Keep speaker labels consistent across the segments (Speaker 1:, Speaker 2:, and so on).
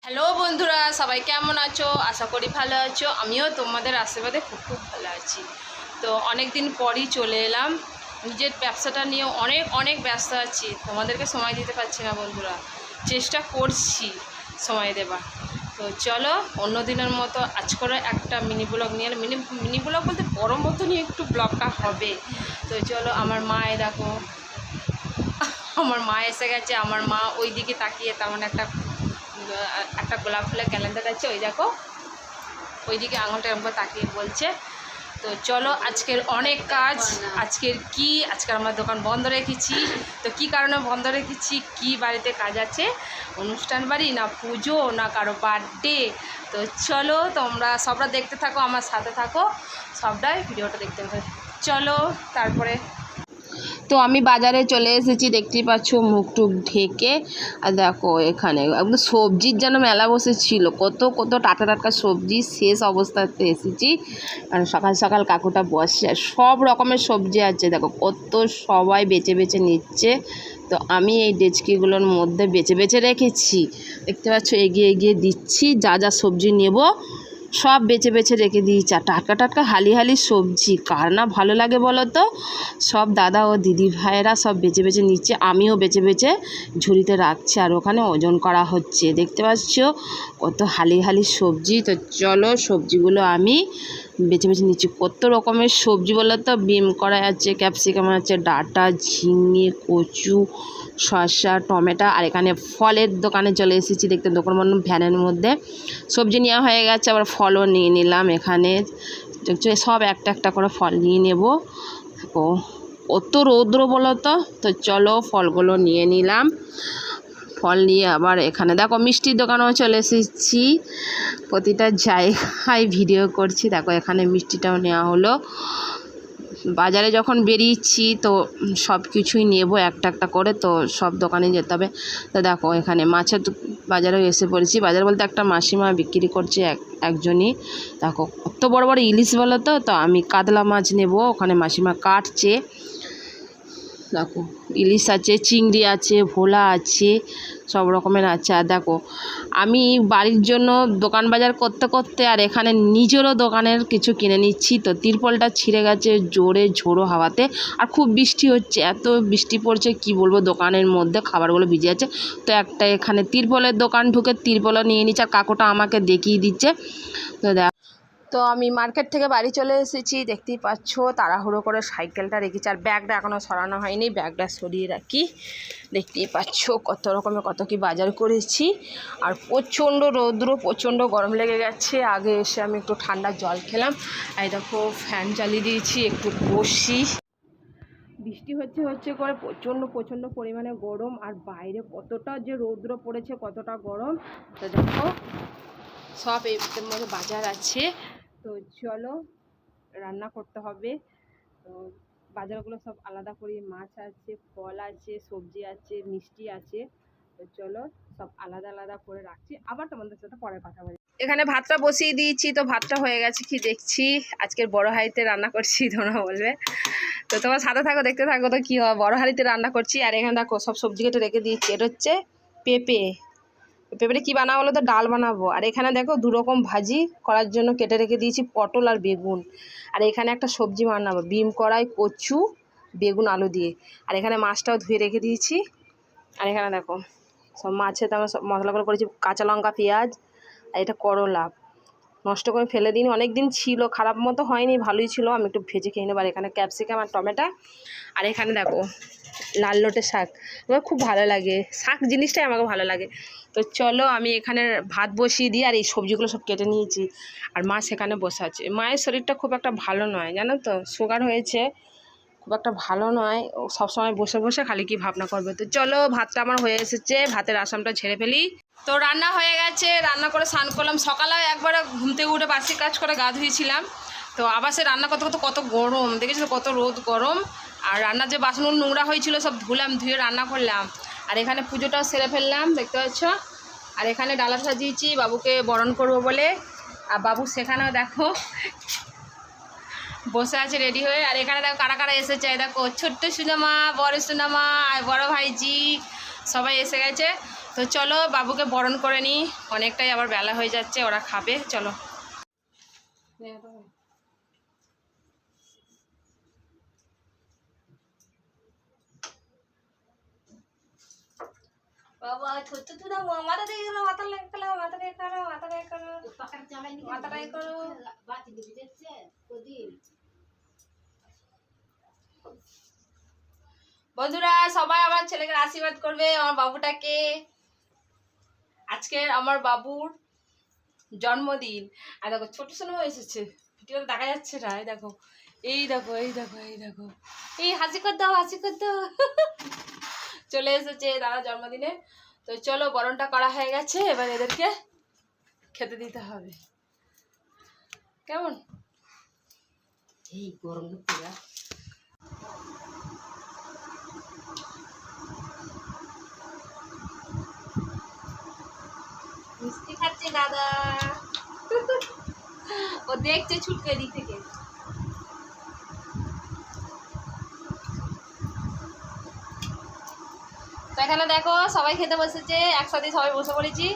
Speaker 1: Hello বন্ধুরা, সবাই কেমন আছো? আশা করি ভালো আছো। আমিও তোমাদের আশীর্বাদে খুব খুব ভালো আছি। তো অনেক দিন পরই চলে এলাম। নিজের ব্যবসাটা নিয়ে অনেক ব্যস্ত আছি, তোমাদেরকে সময় দিতে পারছি না বন্ধুরা। চেষ্টা করছি সময় দেবার। তো চলো অন্য দিনের মতো আজ করে একটা মিনি ব্লগ নিয়ে মিনি ব্লগ বলতে বড় মতো নিয়ে একটু ব্লগটা হবে। তো চলো, আমার মা দেখো, আমার মা এসে গেছে। আমার মা ওই দিকে তাকিয়ে তেমন একটা গোলাপ ফুলের ক্যালেন্ডার আছে, ওই দেখো ওইদিকে আঙুলটা এরকম তাকিয়ে বলছে। তো চলো, আজকের অনেক কাজ। আজকে আমরা দোকান বন্ধ রেখেছি। তো কি কারণে বন্ধ রেখেছি, কি বাড়িতে কাজ আছে, অনুষ্ঠান বাড়ি না পুজো না কারো বার্থডে। তো চলো তোমরা সবটা দেখতে থাকো, আমার সাথে থাকো, সবটাই ভিডিওটা দেখতে থাকো। চলো তারপরে তো আমি বাজারে চলে এসেছি, দেখতেই পাচ্ছ মুখ টুক ঢেকে। আর দেখো এখানে একদম সবজির যেন মেলা বসেছিল, কত কত টাটকা টাটকা সবজি। শেষ অবস্থাতে এসেছি, আর সকাল সকাল কাকুটা বসে, সব রকমের সবজি আছে দেখো, কত সবাই বেছে বেছে নিচ্ছে। তো আমি এই ডেচকিগুলোর মধ্যে বেছে বেছে রেখেছি, দেখতে পাচ্ছ, এগিয়ে এগিয়ে দিচ্ছি। যা যা সবজি নেব সব বেছে বেছে রেখে দিয়েছি। আর টাটকা টাটকা হালি হালি সবজি কার না ভালো লাগে বলো তো। সব দাদা ও দিদি ভাইয়েরা সব বেছে বেছে নিচ্ছে, আমিও বেছে বেছে ঝুড়িতে রাখছি, আর ওখানে ওজন করা হচ্ছে। দেখতে পাচ্ছ কত হালি হালি সবজি। তো চলো সবজিগুলো আমি বেছে বেছে নিচ্ছি। কত রকমের সবজি বলো তো, বিম করা আছে, ক্যাপসিকাম আছে, ডাঁটা, ঝিঙে, কচু, শসা, টমেটো। আর এখানে ফলের দোকানে চলে এসেছি, দেখতে দোকান ভ্যানের মধ্যে সবজি নেওয়া হয়ে গেছে, আবার ফলও নিয়ে নিলাম। এখানে সব একটা একটা করে ফল নিয়ে নেব। ও কত রৌদ্র বলো তো। তো চলো ফলগুলো নিয়ে নিলাম। ফল নিয়ে আবার এখানে দেখো মিষ্টির দোকানেও চলে এসেছি। প্রতিটা জায়গায় ভিডিও করছি। দেখো এখানে মিষ্টিটাও নেওয়া হলো। বাজারে যখন বেরিয়েছি তো সব কিছুই নেব একটা একটা করে, তো সব দোকানে যেতে হবে। তো দেখো এখানে মাছের বাজারেও এসে পড়েছি। বাজার বলতে একটা মাসিমা বিক্রি করছে একজনই। দেখো কত বড় বড় ইলিশ বলো তো। তো আমি কাতলা মাছ নেব, ওখানে মাসিমা কাটছে। দেখো ইলিশ আছে, চিংড়ি আছে, ভোলা আছে, সব রকমের আছে। আর দেখো আমি বাড়ির জন্য দোকান বাজার করতে করতে আর এখানে নিজেরও দোকানের কিছু কিনে নিচ্ছি। তো তিরপলটা ছিঁড়ে গেছে জোরে ঝোড়ো হাওয়াতে, আর খুব বৃষ্টি হচ্ছে, এত বৃষ্টি পড়ছে কি বলবো। দোকানের মধ্যে খাবারগুলো ভিজে আছে। তো একটা এখানে তিরপলের দোকান ঢুকে তিরপলও নিয়ে নিচ্ছে, আর কাকুটা আমাকে দেখিয়ে দিচ্ছে। তো আমি মার্কেট থেকে বাড়ি চলে এসেছি, দেখতেই পাচ্ছ। তাড়াহুড়ো করে সাইকেলটা রেখেছি, আর ব্যাগটা এখনও সরানো হয়নি, ব্যাগটা সরিয়ে রাখি। দেখতেই পাচ্ছ কত রকমের কত কি বাজার করেছি। আর প্রচণ্ড রৌদ্র, প্রচণ্ড গরম লেগে গেছে। আগে এসে আমি একটু ঠান্ডা জল খেলাম। এই দেখো ফ্যান চালিয়ে দিয়েছি, একটু বসি। বৃষ্টি হচ্ছে করে প্রচণ্ড পরিমাণে গরম, আর বাইরে কতটা যে রৌদ্র পড়েছে, কতটা গরম। তো দেখো সব এর মধ্যে বাজার আছে। তো চলো রান্না করতে হবে। তো বাজারগুলো সব আলাদা করে, মাছ আছে, ফল আছে, সবজি আছে, মিষ্টি আছে। তো চলো সব আলাদা আলাদা করে রাখছি, আবার তোমাদের সাথে পরে কথা বলি। এখানে ভাতটা বসিয়ে দিয়েছি, তো ভাতটা হয়ে গেছে কি দেখছি। আজকের বড় হাঁড়িতে রান্না করছি, তোমরা বলবে। তো তোমার সাথে থাকো, দেখতে থাকো তো কী হয়। বড় হাঁড়িতে রান্না করছি, আর এখানে দেখো সব সবজি কেটে রেখে দিয়েছি। এটা হচ্ছে পেঁপে। পেঁপেটা কী বানাবো বলো তো, ডাল বানাবো। আর এখানে দেখো দু রকম ভাজি করার জন্য কেটে রেখে দিয়েছি, পটল আর বেগুন। আর এখানে একটা সবজি বানাবো, বিম কড়াই, কচু, বেগুন, আলু দিয়ে। আর এখানে মাছটাও ধুয়ে রেখে দিয়েছি। আর এখানে দেখো সব মাছে তো আমরা সব মশলাগুলো করেছি, কাঁচা লঙ্কা, পেঁয়াজ। আর এটা করলা, নষ্ট করে ফেলে দিইনি, অনেক দিন ছিল, খারাপ মতো হয়নি, ভালোই ছিল। আমি একটু ভেজে খেয়ে নেবো। আর এখানে ক্যাপসিকাম আর টমেটো। আর এখানে দেখো লাল লোটে শাক, আমার খুব ভালো লাগে, শাক জিনিসটাই আমাকে ভালো লাগে। তো চলো আমি এখানে ভাত বসিয়ে দিই, আর এই সবজিগুলো সব কেটে নিয়েছি। আর মা সেখানে বসে আছে। মায়ের শরীরটা খুব একটা ভালো নয়, জানো তো, সুগার হয়েছে, খুব একটা ভালো নয়। ও সবসময় বসে বসে খালি কি ভাবনা করবে। তো চলো ভাতটা আমার হয়ে এসেছে, ভাতের আসামটা ঝেড়ে ফেলি। তো রান্না হয়ে গেছে, রান্না করে স্নান করলাম। সকালে একবার ঘুম থেকে উঠে বাসি কাজ করে গা ধুয়েছিলাম। তো আবার সে রান্না করতে করতে কত গরম, দেখেছো কত রোদ গরম। আর রান্নার যে বাসনগুলো নোংরা হয়েছিল সব ধুলাম, ধুয়ে রান্না করলাম। আর এখানে পুজোটাও সেরে ফেললাম, দেখতে পাচ্ছ। আর এখানে ডালা সাজিয়েছি বাবুকে বরণ করবো বলে। আর বাবু সেখানেও দেখো বসে আছে রেডি হয়ে। আর এখানে দেখো কারা কারা এসেছে, দেখো ছোট্ট সুনামা, বড় সুনামা, আর বড় ভাইজি সবাই এসে গেছে। তো চলো বাবুকে বরণ করে নিই, অনেকটাই আবার বেলা হয়ে যাচ্ছে, ওরা খাবে। চলো বাবা ছোট্ট তুই মাথা দিয়ে গেল, মাথা লেগে গেল, মাথা দিয়ে করো, মাথা দিয়ে করো, মাথাটাই করো। বন্ধুরা সবাই আমার ছেলেকে আশীর্বাদ করবে, আমার বাবুটাকে। আজকের আমার বাবুর জন্মদিন। আর দেখো ছোট সোনা এসেছে, ভিডিওতে দেখা যাচ্ছে না, এই দেখো, এই দেখো, এই দেখো, এই দেখো, এই হাসি কর দাও, হাসি কর দাও। চলে এসেছে দাদা জন্মদিনে। তো চলো বরণটা করা হয়ে গেছে, এবার এদেরকে খেতে দিতে হবে। কেমন এই গরম মিষ্টি খাচ্ছে দাদা। ও দেখছে ছুটকে দিক থেকে। তো এখানে দেখো সবাই খেতে বসেছে, একসাথে সবাই বসে পড়েছি।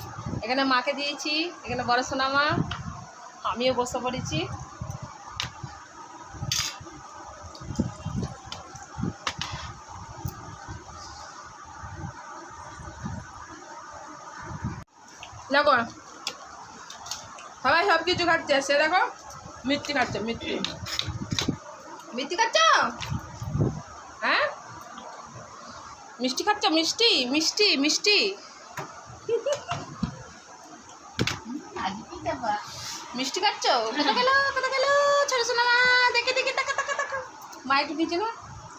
Speaker 1: এখানে মাকে দিয়েছি, এখানে বড় সোনা মা, আমিও বসে পড়েছি। দেখো সবাই সব কিছু খাচ্ছে, সে দেখো মিষ্টি খাচ্ছে, মিষ্টি মিষ্টি খাচ্ছ, হ্যাঁ মিষ্টি খাচ্ছ, মিষ্টি মিষ্টি মিষ্টি মিষ্টি খাচ্ছ। কোথা গেল, কোথা গেল ছোট সোনা মা? দেখে দেখে টাকা টাকা টাকা মা একটু দিচ্ছে না,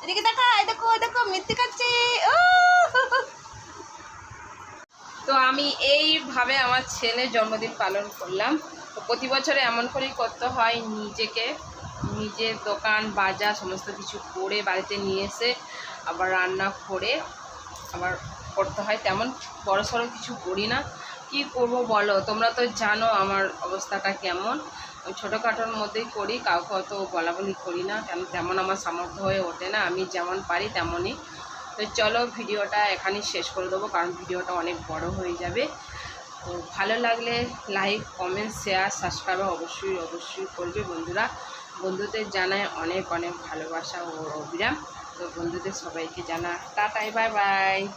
Speaker 1: এদিকে দেখা, এই দেখো, এই দেখো মিষ্টি খাচ্ছে। ও তো আমি এইভাবে আমার ছেলের জন্মদিন পালন করলাম। তো প্রতি বছরে এমন করেই করতে হয়, নিজেকে নিজের দোকান বাজার সমস্ত কিছু করে বাড়িতে নিয়ে এসে আবার রান্না করে আবার করতে হয়। তেমন বড়সড় কিছু করি না, কি করব বলো, তোমরা তো জানো আমার অবস্থাটা কেমন। ওই ছোটোখাটোর মধ্যেই করি, কাউকে অত বলা বলি করি না, কেন তেমন আমার সামর্থ্য হয়ে ওঠে না, আমি যেমন পারি তেমনই। তো চলো ভিডিওটা এখানেই শেষ করে দেবো, কারণ ভিডিওটা অনেক বড় হয়ে যাবে। তো ভালো লাগলে লাইক কমেন্ট শেয়ার সাবস্ক্রাইব অবশ্যই অবশ্যই করবে বন্ধুরা। বন্ধুদের জানায় অনেক অনেক ভালোবাসা ও অবিরাম। তো বন্ধুদের সবাইকে জানা টাটা, বাই বাই।